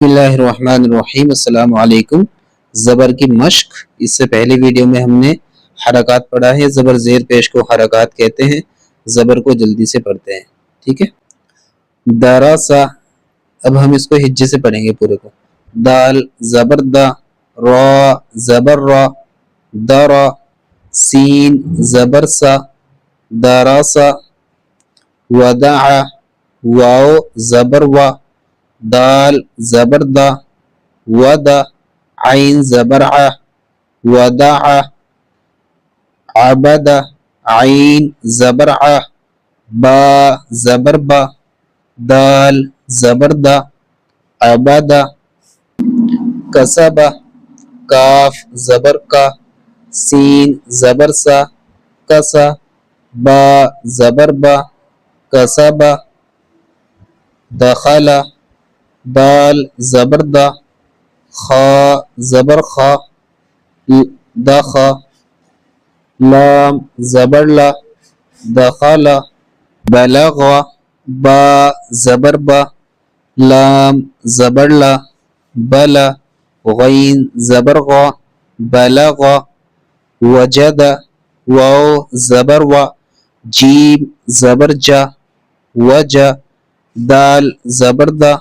بسم اللہ الرحمن الرحیم۔ السلام علیکم۔ زبر کی مشق، اس سے پہلے ویڈیو میں ہم نے حرکات پڑھا ہے۔ زبر زیر پیش کو حرکات کہتے ہیں۔ زبر کو جلدی سے پڑھتے ہیں، ٹھیک ہے۔ دراسا، اب ہم اس کو ہجے سے پڑھیں گے پورے کو۔ دال زبر دا، را زبر را، درا، سین زبر سا، دراسا، ودع واو زبر وا، دال زبر دا، ودا عین زبر ع، ودع، عبد عین زبر ع، با زبر با، دال زبر دا، عبد، کسب کاف زبر کا، سین زبر سا، کسا، با زبر با، کسب، دخل دال زبر دا، خا زبر خا، دخا، لام زبر لا، دخل، بلغ با زبر با، لام زبر لا، بلا، غین زبر غا، بلغ، وجد واو زبر وا، جیم زبر جا، وجا، دال زبر دا،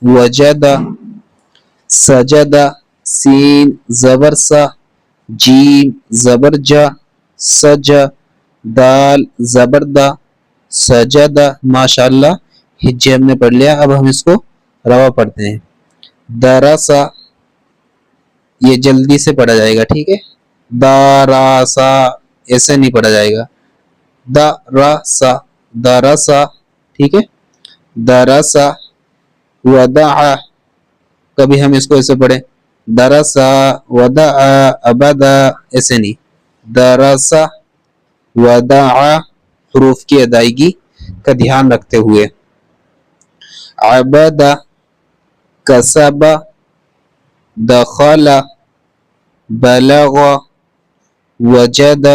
وجد، سجد سین زبر سا، جیم زبر جا، سج، دال زبر دا، سجد۔ ماشاءاللہ ہجے ہم نے پڑھ لیا، اب ہم اس کو روا پڑھتے ہیں۔ دراسا، یہ جلدی سے پڑھا جائے گا، ٹھیک ہے۔ داراسا ایسے نہیں پڑھا جائے گا، دراسا دراسا، ٹھیک ہے۔ دراسا، ودع، کبھی ہم اس کو ایسے پڑھیں، دراسا ودع ابدا، ایسے نہیں، دراسا ودع، حروف کی ادائیگی کا دھیان رکھتے ہوئے۔ عبد، کسب، دخل، بلغ، وجد،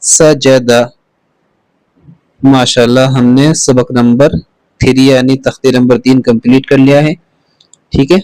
سجد۔ ماشاءاللہ ہم نے سبق نمبر 3 یعنی تختی نمبر 3 کمپلیٹ کر لیا ہے، ٹھیک ہے۔